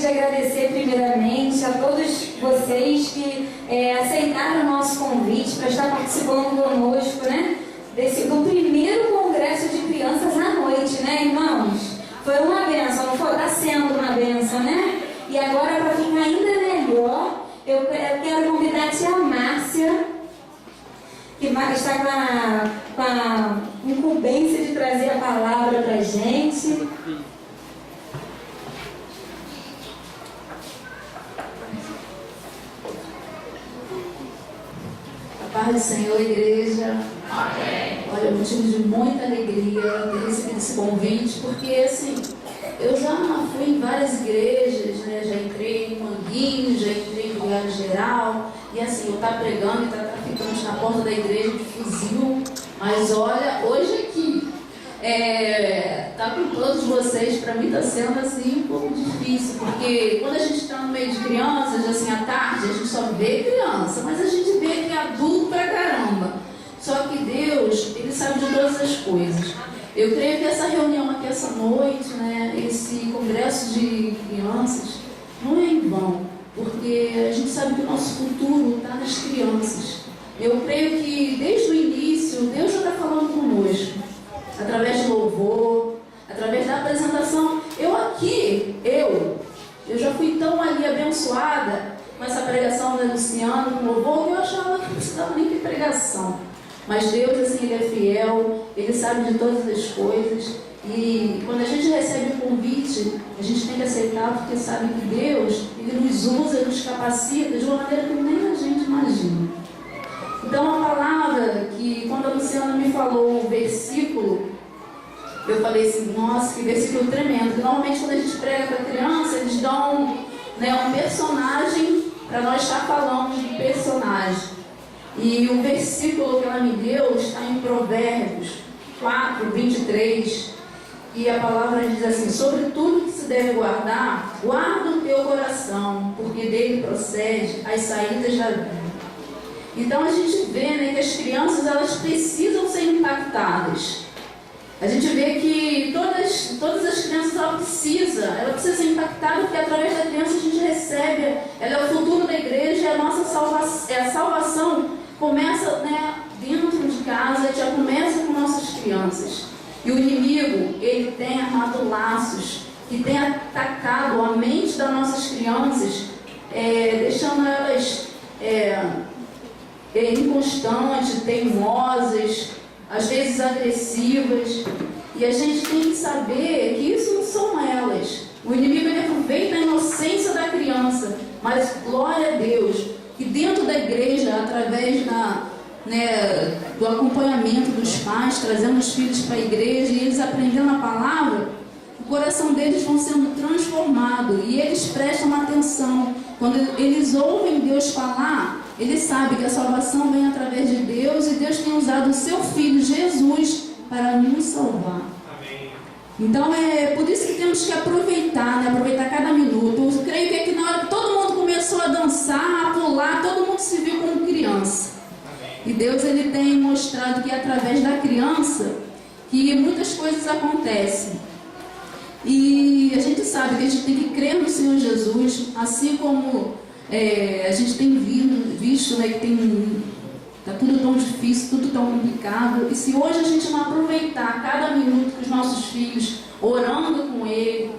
Agradecer primeiramente a todos vocês que aceitaram o nosso convite para estar participando conosco, né, do primeiro congresso de crianças à noite, né, irmãos? Foi uma benção, não foi? Está sendo uma benção, né? E agora, para ficar ainda melhor, eu quero convidar a tia Márcia, que está com a incumbência de trazer a palavra para a gente. Paz do Senhor, igreja. Amém. Olha, motivo de muita alegria ter recebido esse convite, porque assim, eu já fui em várias igrejas, né? Já entrei em Manguinho, já entrei em lugar geral, e assim, eu estou pregando e está traficante na porta da igreja de fuzil, mas olha, hoje aqui, tá com todos vocês, para mim está sendo assim um pouco difícil, porque quando a gente está no meio de crianças, assim, à tarde, a gente só vê criança, mas a gente vê que é adulto pra caramba. Só que Deus, Ele sabe de todas as coisas. Eu creio que essa reunião aqui essa noite, né, esse congresso de crianças, não é em vão, porque a gente sabe que o nosso futuro está nas crianças. Eu creio que desde o início, Deus já está falando conosco, através do louvor, através da apresentação. Eu já fui tão ali abençoada com essa pregação da Luciana, com o louvor, que eu achava que não precisava nem de pregação. Mas Deus, assim, Ele é fiel, Ele sabe de todas as coisas. E quando a gente recebe o convite, a gente tem que aceitar, porque sabe que Deus, Ele nos usa, nos capacita de uma maneira que nem a gente imagina. Então a palavra que, quando a Luciana me falou o versículo, eu falei assim, nossa, que versículo tremendo. Porque normalmente quando a gente prega para criança, eles dão, né, um personagem para nós estar falando de personagem. E o versículo que ela me deu está em Provérbios 4, 23. E a palavra diz assim: sobre tudo que se deve guardar, guarda o teu coração, porque dele procede as saídas da vida. Então a gente vê, né, que as crianças, elas precisam ser impactadas. A gente vê que todas as crianças, ela precisa ser impactada, porque através da criança a gente recebe, ela é o futuro da igreja, e a nossa salvação começa, né, dentro de casa, já começa com nossas crianças. E o inimigo, ele tem armado laços, que tem atacado a mente das nossas crianças, deixando elas inconstantes, teimosas, às vezes agressivas. E a gente tem que saber que isso não são elas. O inimigo, ele aproveita a inocência da criança, mas glória a Deus, que dentro da igreja, através do acompanhamento dos pais, trazendo os filhos para a igreja e eles aprendendo a palavra, o coração deles vão sendo transformado e eles prestam atenção. Quando eles ouvem Deus falar, eles sabem que a salvação vem através de Deus e Deus tem usado o seu Filho Jesus para nos salvar. Amém. Então é por isso que temos que aproveitar, né? Aproveitar cada minuto. Eu creio que aqui na hora que todo mundo começou a dançar, a pular, todo mundo se viu como criança. E Deus, ele tem mostrado que através da criança que muitas coisas acontecem. E a gente sabe que a gente tem que crer no Senhor Jesus, assim como a gente tem visto, né, que está tudo tão difícil, tudo tão complicado. E se hoje a gente não aproveitar cada minuto com os nossos filhos, orando com ele,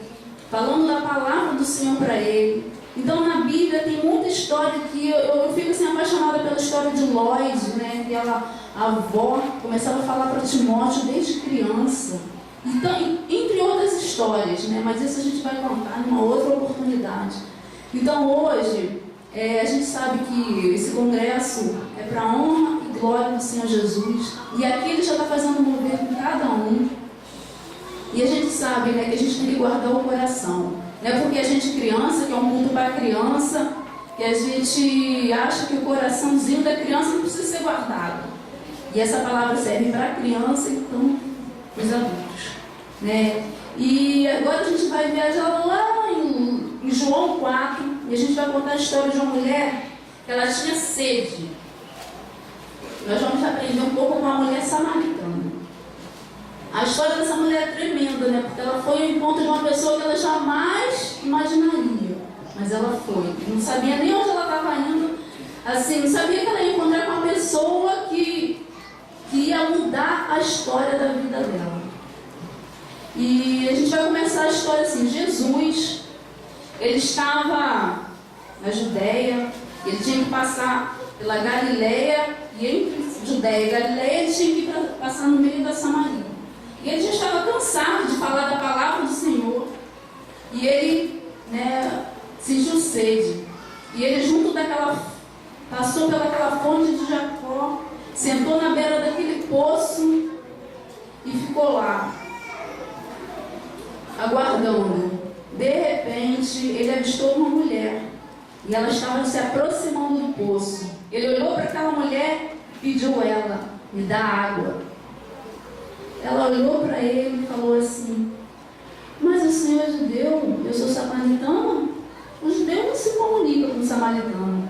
falando da palavra do Senhor para ele. Então na Bíblia tem muita história que eu fico assim apaixonada pela história de Lloyd, né? Que a avó começava a falar para Timóteo desde criança. Então, entre outras histórias, né? Mas isso a gente vai contar em uma outra oportunidade. Então hoje a gente sabe que esse congresso é para a honra e glória do Senhor Jesus. E aqui ele já está fazendo mover com cada um. E a gente sabe, né, que a gente tem que guardar o coração. Não é porque a gente criança, que é um mundo para criança, que a gente acha que o coraçãozinho da criança não precisa ser guardado. E essa palavra serve para a criança e então para os adultos, né? E agora a gente vai viajar lá em João 4 e a gente vai contar a história de uma mulher que ela tinha sede. Nós vamos aprender um pouco com a mulher samaritana. A história dessa mulher é tremenda, né? Porque ela foi ao encontro de uma pessoa que ela jamais imaginaria. mas ela foi. Não sabia nem onde ela estava indo. Assim, não sabia que ela ia encontrar com uma pessoa que ia mudar a história da vida dela. E a gente vai começar a história assim. Jesus, ele estava na Judéia, ele tinha que passar pela Galileia, e entre Judéia e Galileia ele tinha que passar no meio da Samaria. E ele já estava cansado de falar da palavra do Senhor, e ele sentiu sede. E ele passou pelaquela fonte de Jacó, sentou na beira daquele poço e ficou lá, aguardando. De repente, ele avistou uma mulher, e ela estava se aproximando do poço. Ele olhou para aquela mulher e pediu ela, me dá água. Ela olhou para ele e falou assim: mas o Senhor é judeu, eu sou samaritana. O judeu não se comunica com o samaritano.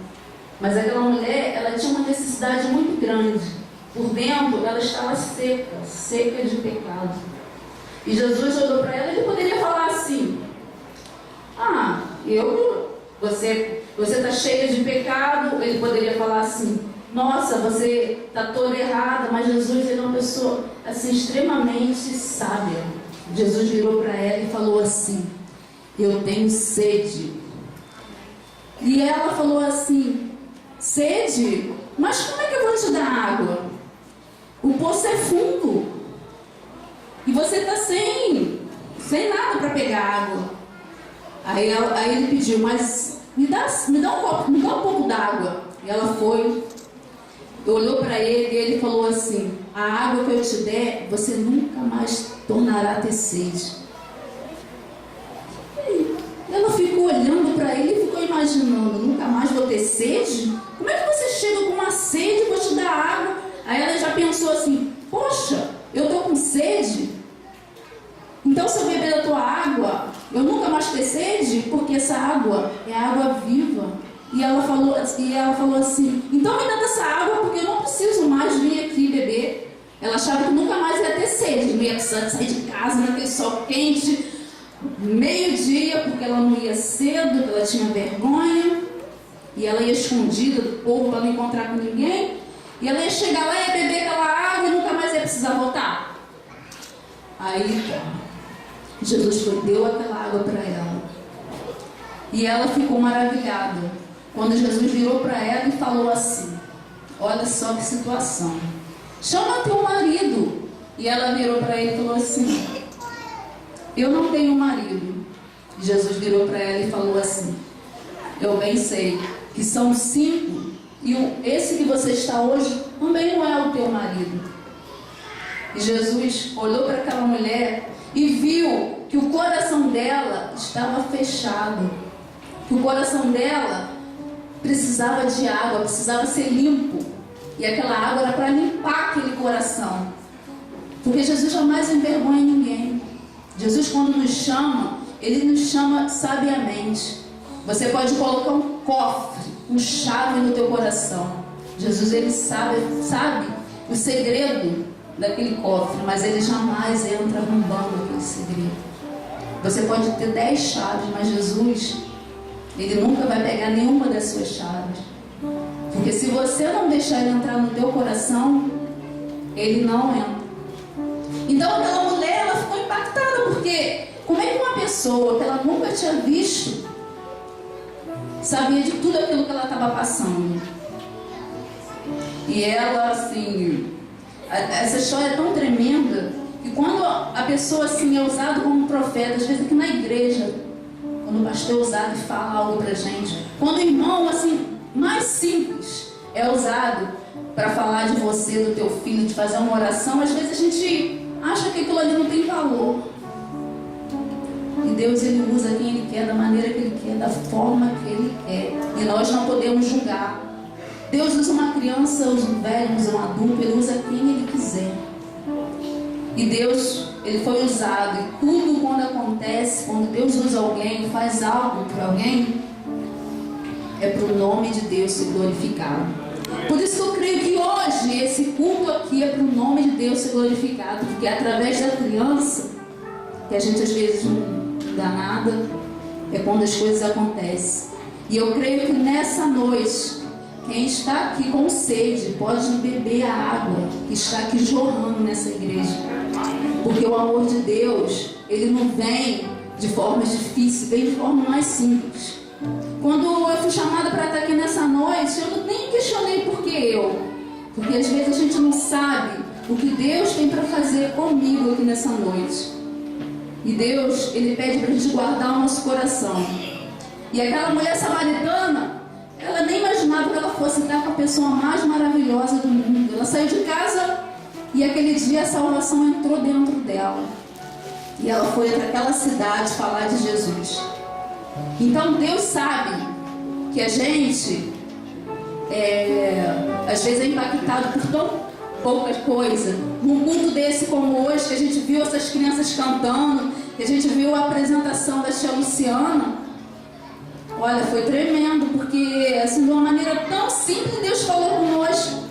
Mas aquela mulher, ela tinha uma necessidade muito grande. Por dentro, ela estava seca de pecado. E Jesus olhou para ela e ele poderia falar assim: você está cheia de pecado. Ele poderia falar assim: nossa, você está toda errada. Mas Jesus, ele é uma pessoa assim, extremamente sábia. Jesus virou para ela e falou assim: eu tenho sede. E ela falou assim: sede? Mas como é que eu vou te dar água? O poço é fundo e você está sem nada para pegar água. Aí ele pediu: mas me dá um copo, me dá um pouco d'água. E ela foi, olhou para ele e ele falou assim: a água que eu te der, você nunca mais tornará a ter sede. E ela ficou olhando para ele e ficou imaginando: nunca mais vou ter sede? Como é que você chega com uma sede e vou te dar água? Aí ela já pensou assim: poxa, eu estou com sede, então se eu beber da tua água, eu nunca mais ter sede, porque essa água é água viva. E ela falou assim: então me dá dessa água, porque eu não preciso mais vir aqui beber. Ela achava que nunca mais ia ter sede, não ia precisar de sair de casa naquele sol quente, meio-dia, porque ela não ia cedo, porque ela tinha vergonha, e ela ia escondida do povo para não encontrar com ninguém, e ela ia chegar lá e ia beber aquela água e nunca mais ia precisar voltar. Aí Jesus deu aquela água para ela, e ela ficou maravilhada quando Jesus virou para ela e falou assim: olha só que situação, chama teu marido. E ela virou para ele e falou assim: eu não tenho marido. E Jesus virou para ela e falou assim: eu bem sei que são 5, e esse que você está hoje também não é o teu marido. E Jesus olhou para aquela mulher e viu que o coração dela estava fechado, que o coração dela precisava de água, precisava ser limpo, e aquela água era para limpar aquele coração, porque Jesus jamais envergonha ninguém. Jesus, quando nos chama, ele nos chama sabiamente. Você pode colocar um cofre, um chave no teu coração. Jesus, ele sabe o segredo daquele cofre, mas ele jamais entra arrombando aquele segredo. Você pode ter 10 chaves, mas Jesus, ele nunca vai pegar nenhuma das suas chaves, porque se você não deixar ele entrar no teu coração, ele não entra. Então aquela mulher, ela ficou impactada, porque como é que uma pessoa que ela nunca tinha visto sabia de tudo aquilo que ela estava passando? E ela, assim, essa história é tão tremenda que quando a pessoa assim é usada como um profeta, às vezes aqui na igreja, quando o pastor é usado e fala algo pra gente, quando o irmão assim mais simples é usado para falar de você, do teu filho, de fazer uma oração, às vezes a gente acha que aquilo ali não tem valor. E Deus, ele usa quem ele quer, da maneira que ele quer, da forma que ele quer, e nós não podemos julgar. Deus usa uma criança, usa um velho, usa um adulto, ele usa quem ele quiser. E Deus, ele foi usado, e tudo quando acontece, quando Deus usa alguém, faz algo para alguém, é para o nome de Deus ser glorificado. Por isso que eu creio que hoje esse culto aqui é para o nome de Deus ser glorificado, porque é através da criança, que a gente às vezes não dá nada, é quando as coisas acontecem. E eu creio que nessa noite, quem está aqui com sede pode beber a água que está aqui jorrando nessa igreja. Porque o amor de Deus, ele não vem de forma difícil, vem de forma mais simples. Quando eu fui chamada para estar aqui nessa noite, eu nem questionei por que eu. Porque às vezes a gente não sabe o que Deus tem para fazer comigo aqui nessa noite. E Deus, ele pede para a gente guardar o nosso coração. E aquela mulher samaritana, ela nem imaginava que ela fosse estar com a pessoa mais maravilhosa do mundo. Ela saiu de casa e aquele dia a salvação entrou dentro dela. E ela foi para aquela cidade falar de Jesus. Então Deus sabe que a gente às vezes é impactado por tão pouca coisa. Num culto desse como hoje, que a gente viu essas crianças cantando, que a gente viu a apresentação da tia Luciana, olha, foi tremendo, porque assim, de uma maneira tão simples Deus falou conosco.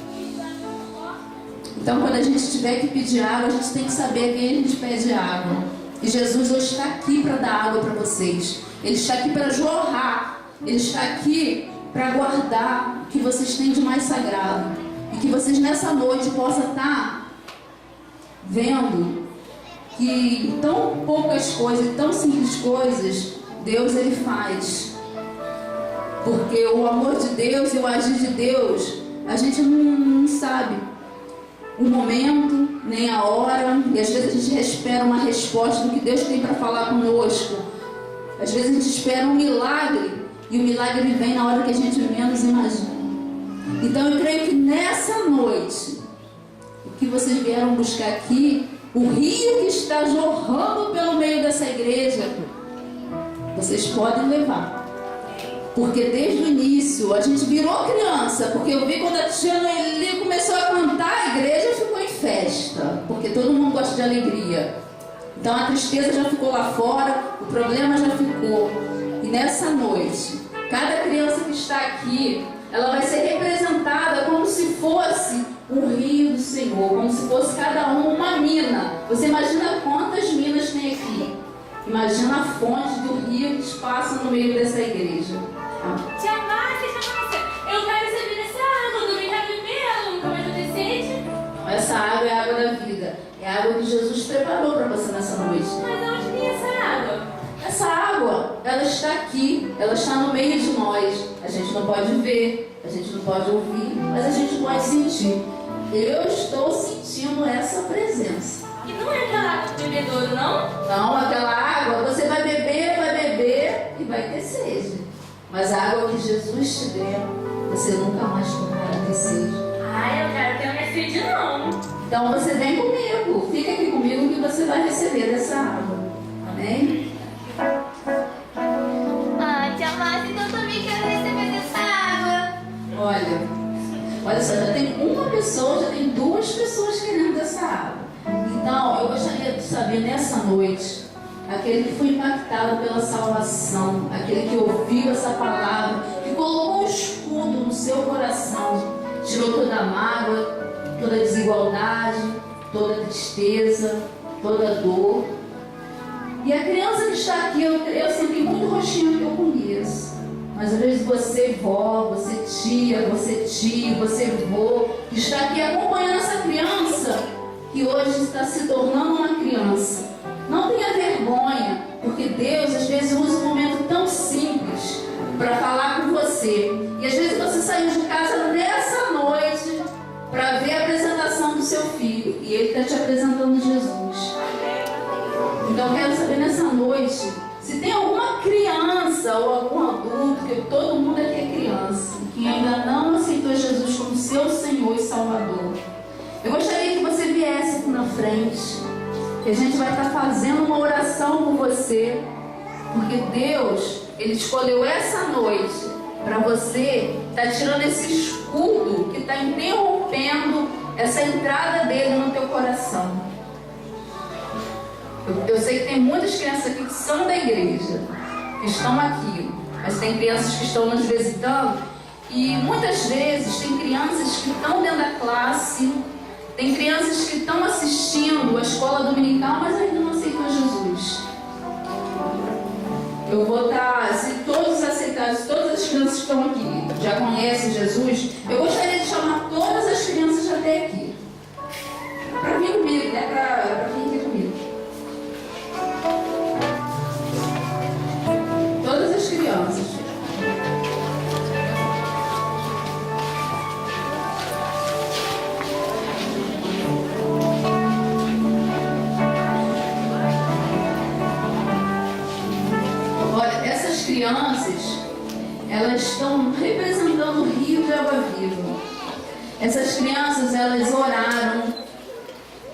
Então quando a gente tiver que pedir água, a gente tem que saber a quem a gente pede água. E Jesus hoje está aqui para dar água para vocês. Ele está aqui para jorrar. Ele está aqui para guardar o que vocês têm de mais sagrado. E que vocês nessa noite possam estar vendo que em tão poucas coisas, em tão simples coisas, Deus ele faz. Porque o amor de Deus e o agir de Deus, a gente não sabe o momento, nem a hora, e às vezes a gente espera uma resposta do que Deus tem para falar conosco. Às vezes a gente espera um milagre, e o milagre vem na hora que a gente menos imagina. Então eu creio que nessa noite, o que vocês vieram buscar aqui, o rio que está jorrando pelo meio dessa igreja, vocês podem levar. Porque desde o início a gente virou criança, porque eu vi quando a tia Noeli começou a cantar, a igreja ficou em festa, porque todo mundo gosta de alegria. Então a tristeza já ficou lá fora, o problema já ficou. E nessa noite, cada criança que está aqui, ela vai ser representada como se fosse o rio do Senhor, como se fosse cada uma mina. Você imagina quantas minas tem aqui? Imagina a fonte do rio que passa no meio dessa igreja. Tia Márcia, eu quero receber essa água, eu também quero beber, ela nunca vai ter sede. Essa água é a água da vida. É a água que Jesus preparou para você nessa noite. Mas onde tem essa água? Essa água, ela está aqui, ela está no meio de nós. A gente não pode ver, a gente não pode ouvir, mas a gente pode sentir. Eu estou sentindo essa presença. E não é aquela água do bebedouro, não? Não, aquela água você vai beber e vai ter sede. Mas a água que Jesus te der, você nunca mais tomará ter sede. Ai, eu quero ter minha sede, não. Então você vem comigo, fica aqui comigo que você vai receber dessa água. Amém? Ah, tia Márcia, então eu também quero receber dessa água. Olha só, já tem uma pessoa, já tem duas pessoas querendo dessa água. Então, eu gostaria de saber nessa noite, aquele que foi impactado pela salvação, aquele que ouviu essa palavra, que colocou um escudo no seu coração, tirou toda a mágoa, toda a desigualdade, toda a tristeza, toda a dor. E a criança que está aqui, eu sempre muito rostinho que eu conheço. Mas às vezes você vó, você tia, você tio, você vô, que está aqui acompanhando essa criança, que hoje está se tornando uma criança. Não tenha vergonha, porque Deus às vezes usa um momento tão simples para falar com você. E às vezes você saiu de casa nessa noite para ver a apresentação do seu filho, e ele está te apresentando Jesus. Então eu quero saber nessa noite, se tem alguma criança ou algum adulto, porque todo mundo aqui é criança, que ainda não aceitou Jesus como seu Senhor e Salvador. Eu gostaria que você viesse aqui na frente, que a gente vai estar fazendo uma oração por você, porque Deus, Ele escolheu essa noite para você estar tirando esse escudo que está interrompendo essa entrada dele no teu coração. Eu sei que tem muitas crianças aqui que são da igreja, que estão aqui, mas tem crianças que estão nos visitando, e muitas vezes tem crianças que estão dentro da classe, tem crianças que estão assistindo a escola dominical, mas ainda não aceitou Jesus. eu vou estar, se todos aceitarem, se todas as crianças que estão aqui já conhecem Jesus, eu gostaria de chamar todas as crianças até aqui. Para vir comigo, né? Para vir aqui comigo. Todas as crianças. Crianças, elas estão representando o rio de água viva. Essas crianças, elas oraram,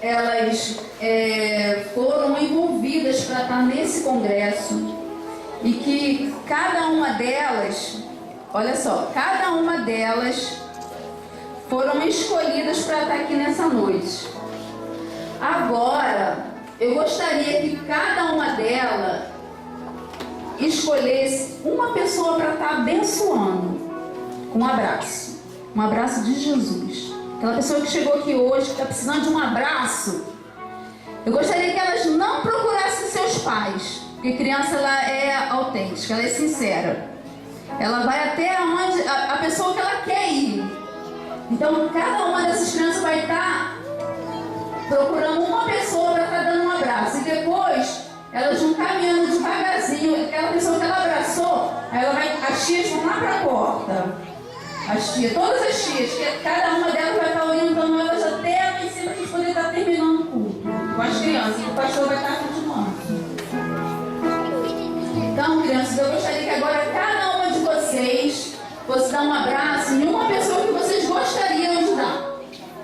elas foram envolvidas para estar nesse congresso, e que cada uma delas, olha só, cada uma delas foram escolhidas para estar aqui nessa noite. Agora, eu gostaria que cada uma delas escolhesse uma pessoa para estar abençoando com um abraço de Jesus. Aquela pessoa que chegou aqui hoje, que está precisando de um abraço, eu gostaria que elas não procurassem seus pais, porque criança, ela é autêntica, ela é sincera, ela vai até onde a pessoa que ela quer ir. Então cada uma dessas crianças vai estar procurando uma pessoa para estar dando um abraço, e depois elas vão caminhando devagarzinho. Aquela pessoa que ela abraçou, as tias vão lá para a porta. As tias, todas as tias, que cada uma delas vai estar orientando elas até lá em cima, para a gente poder estar terminando o culto com as crianças. E o pastor vai estar continuando. Então, crianças, eu gostaria que agora cada uma de vocês fosse dar um abraço em uma pessoa que vocês gostariam de dar.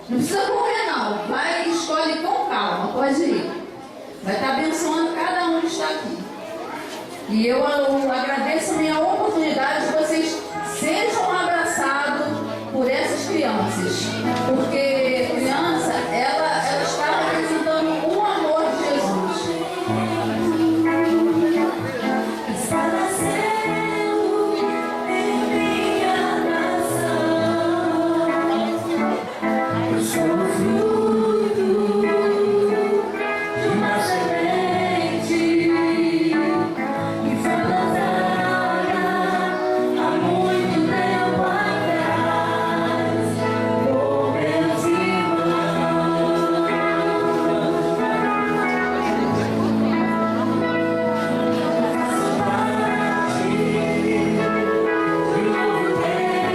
Não precisa correr, não. Vai e escolhe com calma, pode ir. Vai estar abençoando cada um que está aqui. E eu agradeço a minha